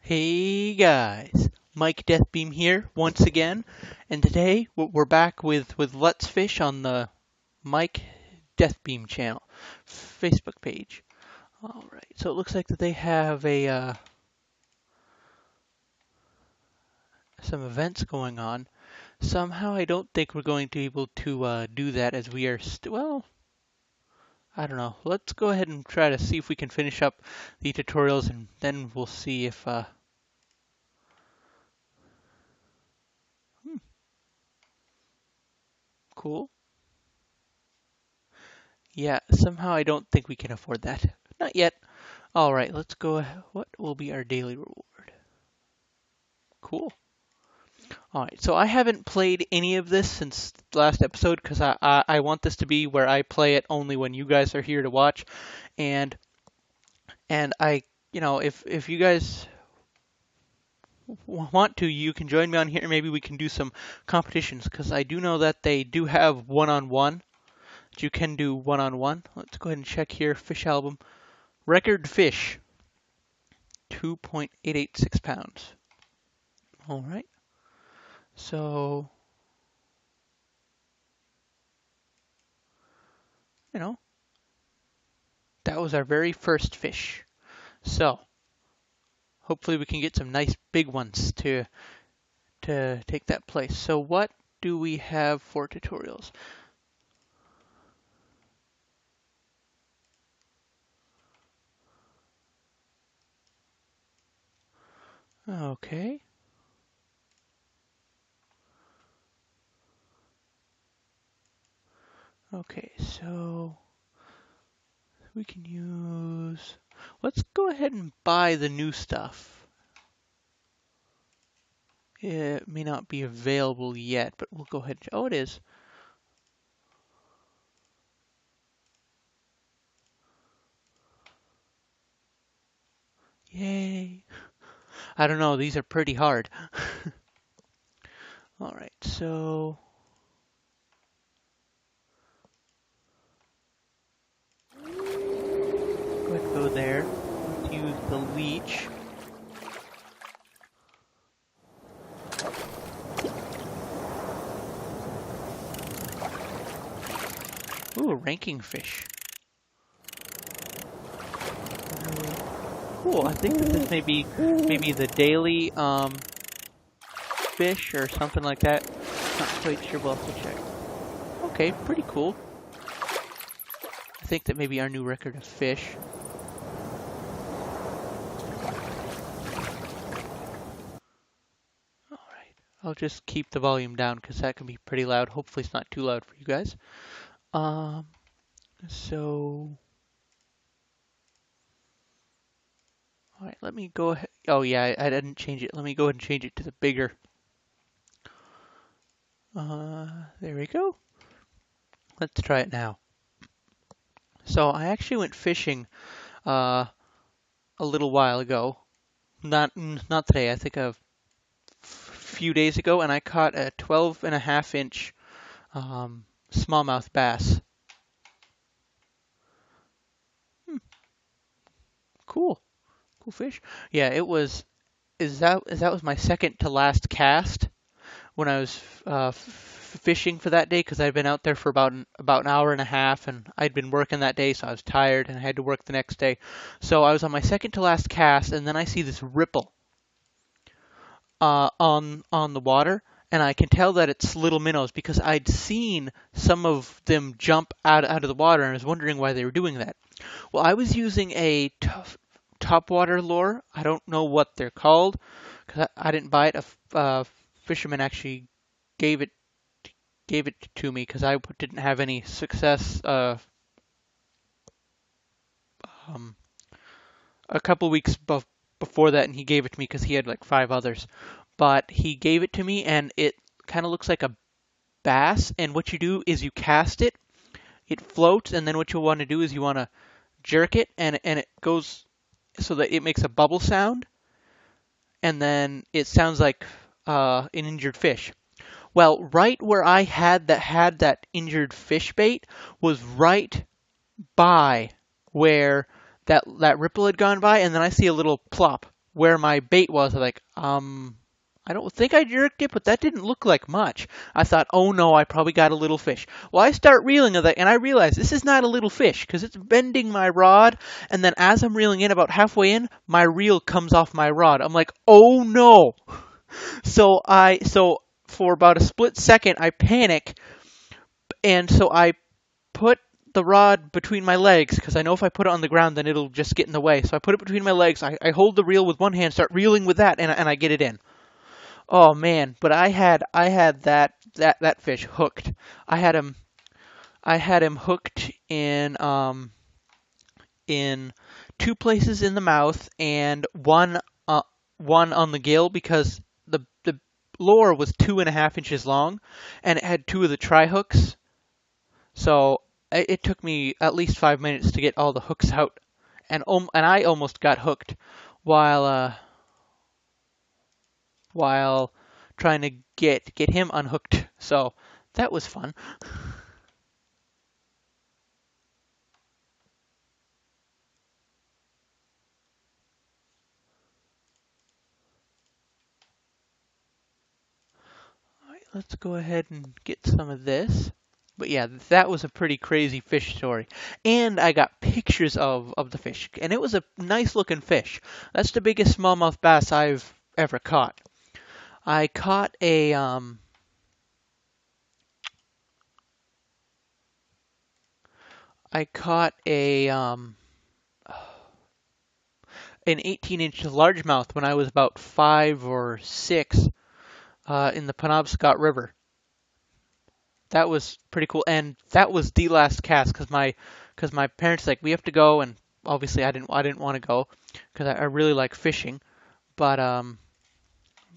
Hey guys, Mike Deathbeam here once again, and today we're back with Let's Fish on the Mike Deathbeam channel, Facebook page. All right, so it looks like that they have a some events going on. Somehow I don't think we're going to be able to do that as we are well, I don't know. Let's go ahead and try to see if we can finish up the tutorials, and then we'll see if hmm, cool. Yeah, somehow I don't think we can afford that. Not yet. All right, let's go. What will be our daily reward? Cool. All right, so I haven't played any of this since the last episode because I want this to be where I play it only when you guys are here to watch, and I, if you guys want to, you can join me on here. Maybe we can do some competitions because I do know that they do have one-on-one. That you can do one-on-one. Let's go ahead and check here. Fish album. Record fish. 2.886 pounds. All right. So, that was our very first fish. So, hopefully we can get some nice big ones to take that place. So, what do we have for tutorials? Okay. Okay, so we can use, let's go ahead and buy the new stuff. It may not be available yet, but we'll go ahead and, oh, it is. Yay. I don't know, these are pretty hard. All right, so go ahead and go there. Let's use the leech. Ooh, a ranking fish. Cool. I think this is maybe the daily fish or something like that. Not quite sure. We'll have to check. Okay, pretty cool. I think that maybe our new record of fish. All right. I'll just keep the volume down because that can be pretty loud. Hopefully, it's not too loud for you guys. So. All right, let me go ahead. Oh yeah, I didn't change it. Let me go ahead and change it to the bigger. There we go. Let's try it now. So I actually went fishing a little while ago. Not today. I think a few days ago, and I caught a 12.5-inch smallmouth bass. Cool, cool fish. Yeah, it was. That was my second to last cast when I was fishing for that day because I'd been out there for about an hour and a half, and I'd been working that day, so I was tired and I had to work the next day. So I was on my second to last cast, and then I see this ripple on the water, and I can tell that it's little minnows because I'd seen some of them jump out of the water, and I was wondering why they were doing that. Well, I was using a topwater lure. I don't know what they're called because I didn't buy it. A fisherman actually gave it to me because I didn't have any success a couple weeks before that, and he gave it to me because he had like 5 others. But he gave it to me, and it kind of looks like a bass. And what you do is you cast it, it floats, and then what you want to do is you want to jerk it, and it goes so that it makes a bubble sound, and then it sounds like an injured fish. Well, right where I had that injured fish bait was right by where that ripple had gone by, and then I see a little plop, where my bait was. Like, I don't think I jerked it, but that didn't look like much. I thought, oh no, I probably got a little fish. Well, I start reeling of that, and I realize this is not a little fish because it's bending my rod. And then as I'm reeling in, about halfway in, my reel comes off my rod. I'm like, oh no. So for about a split second, I panic, and so I put the rod between my legs because I know if I put it on the ground, then it'll just get in the way. So I put it between my legs. I hold the reel with one hand, start reeling with that, and I get it in. Oh man, but I had that fish hooked. I had him I had him hooked in two places in the mouth and one on the gill because the lure was 2.5 inches long and it had two of the tri hooks. So it took me at least 5 minutes to get all the hooks out, and I almost got hooked while while trying to get him unhooked. So that was fun. All right, let's go ahead and get some of this. But yeah, that was a pretty crazy fish story. And I got pictures of the fish, and it was a nice looking fish. That's the biggest smallmouth bass I've ever caught. I caught a I caught a an 18-inch largemouth when I was about 5 or 6 in the Penobscot River. That was pretty cool, and that was the last cast because my parents like we have to go, and obviously I didn't want to go because I really like fishing, but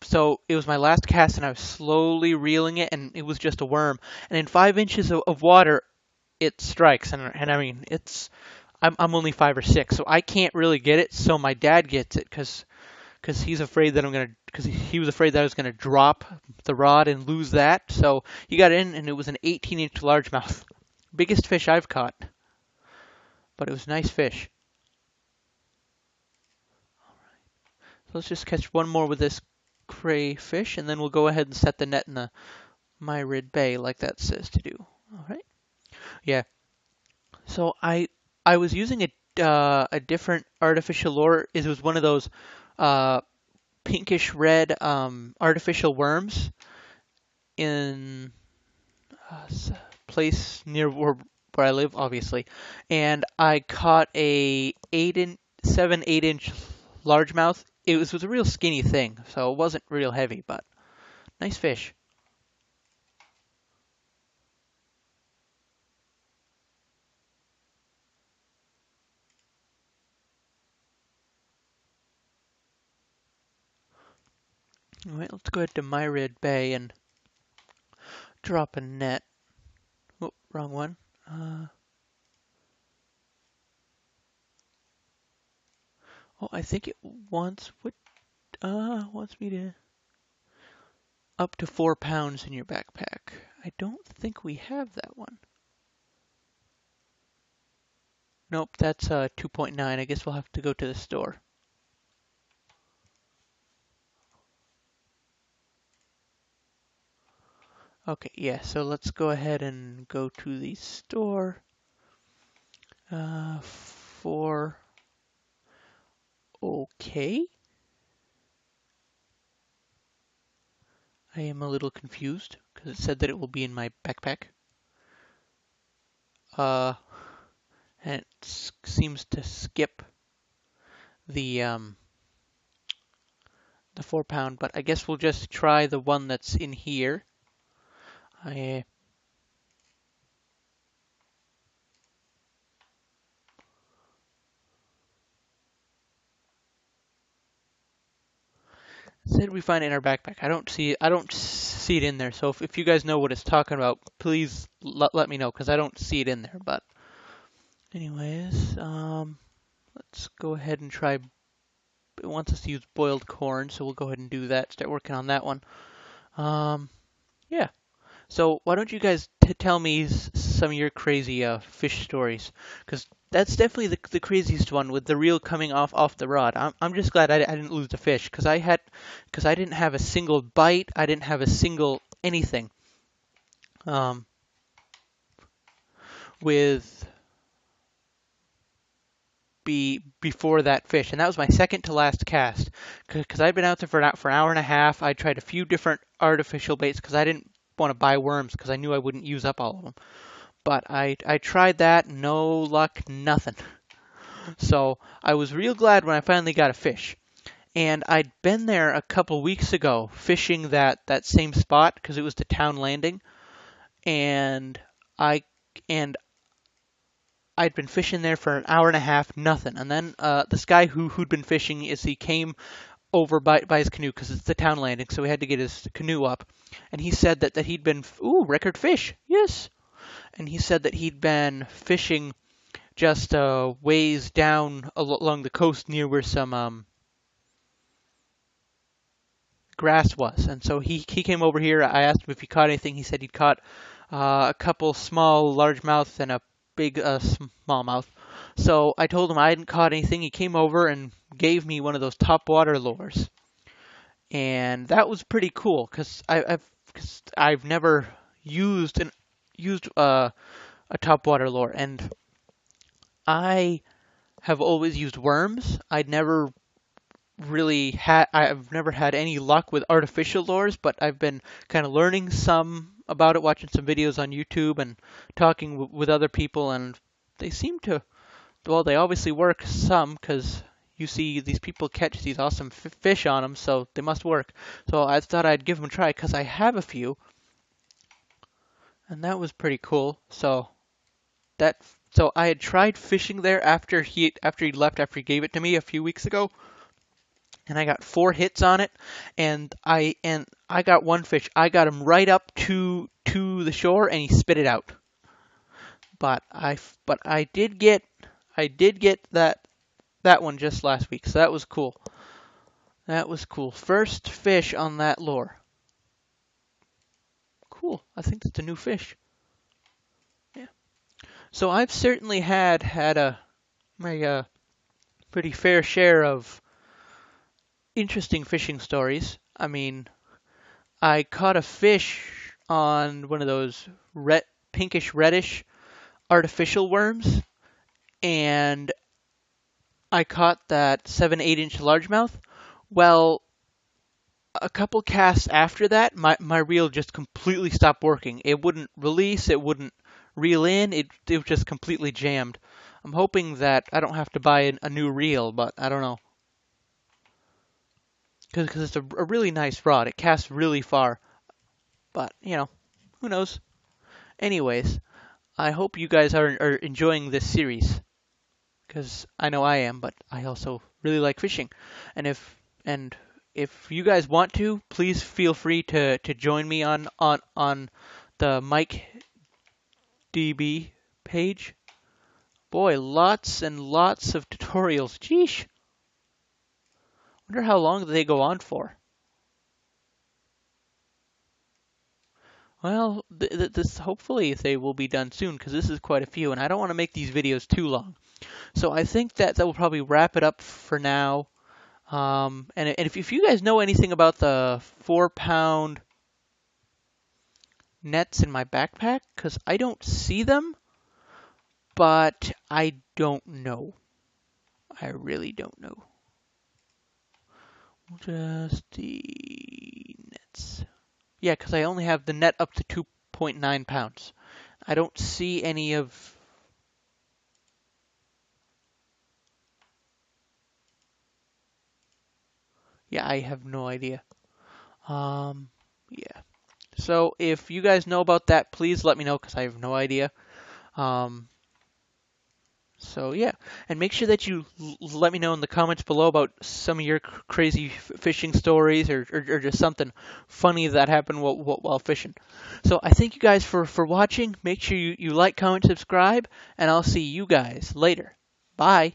so it was my last cast, and I was slowly reeling it, and it was just a worm, and in 5 inches of water it strikes, and I mean I'm only 5 or 6, so I can't really get it, so my dad gets it because he's afraid that because he was afraid that I was gonna drop the rod and lose that. So he got in, and it was an 18-inch largemouth, biggest fish I've caught, but it was a nice fish. So let's just catch one more with this crayfish, and then we'll go ahead and set the net in the Myrid Bay like that says to do. All right. Yeah. So I was using a different artificial lure. It was one of those uh, pinkish red artificial worms in a place near where I live, obviously, and I caught a 8-inch largemouth. It was a real skinny thing, so it wasn't real heavy, but nice fish. All right, let's go ahead to Myrid Bay and drop a net. Oh, wrong one. Oh, I think it wants me to up to 4 pounds in your backpack. I don't think we have that one. Nope, that's 2.9. I guess we'll have to go to the store. Okay, yeah, so let's go ahead and go to the store for okay. I am a little confused because it said that it will be in my backpack. Uh, and it seems to skip the the 4 pound, but I guess we'll just try the one that's in here. I said we find it in our backpack. I don't see it in there. So if you guys know what it's talking about, please let me know because I don't see it in there. But anyways, let's go ahead and try. It wants us to use boiled corn, so we'll go ahead and do that. Start working on that one. Yeah. So why don't you guys tell me some of your crazy fish stories? Because that's definitely the craziest one with the reel coming off the rod. I'm just glad I didn't lose the fish because I didn't have a single bite. I didn't have a single anything um, with before that fish, and that was my second to last cast because I'd been out there for an hour and a half. I tried a few different artificial baits because I didn't want to buy worms because I knew I wouldn't use up all of them. But I tried that, no luck, nothing. So I was real glad when I finally got a fish. And I'd been there a couple weeks ago fishing that same spot because it was the town landing, and I and I'd been fishing there for an hour and a half, nothing. And then this guy who'd been fishing he came over by his canoe because it's the town landing, so he had to get his canoe up. And he said that he'd been record fish, yes. And he said that he'd been fishing just ways down along the coast near where some grass was. And so he came over here. I asked him if he caught anything. He said he'd caught a couple small largemouth and a big smallmouth. So I told him I hadn't caught anything. He came over and gave me one of those top water lures, and that was pretty cool because I've never used a top water lure, and I have always used worms. I've never had any luck with artificial lures, but I've been kind of learning some about it, watching some videos on YouTube and talking with other people, and they seem to, well, they obviously work some because you see these people catch these awesome fish on them, so they must work. So I thought I'd give them a try because I have a few, and that was pretty cool. So I had tried fishing there after he left, after he gave it to me a few weeks ago, and I got 4 hits on it, and I got one fish. I got him right up to the shore, and he spit it out. But I did get that one just last week, so that was cool. That was cool. First fish on that lure. Cool. I think that's a new fish. Yeah. So I've certainly had my pretty fair share of interesting fishing stories. I mean, I caught a fish on one of those pinkish reddish artificial worms, and I caught that 7-8 inch largemouth. Well, a couple casts after that, my reel just completely stopped working. It wouldn't release, it wouldn't reel in, it was just completely jammed. I'm hoping that I don't have to buy a new reel, but I don't know. Because it's a really nice rod. It casts really far. But, who knows? Anyways, I hope you guys are enjoying this series. Because I know I am, but I also really like fishing. And if you guys want to, please feel free to join me on the Mike DB page. Boy, lots and lots of tutorials. Geesh. Wonder how long they go on for. Well, this hopefully they will be done soon because this is quite a few, and I don't want to make these videos too long. So I think that will probably wrap it up for now. And if you guys know anything about the 4-pound nets in my backpack, because I don't see them, but I don't know. I really don't know. Just the nets. Yeah, because I only have the net up to 2.9 pounds. I don't see any of... Yeah, I have no idea. Yeah. So if you guys know about that, please let me know because I have no idea. So yeah, and make sure that you let me know in the comments below about some of your crazy fishing stories or just something funny that happened while fishing. So I thank you guys for watching. Make sure you like, comment, subscribe, and I'll see you guys later. Bye.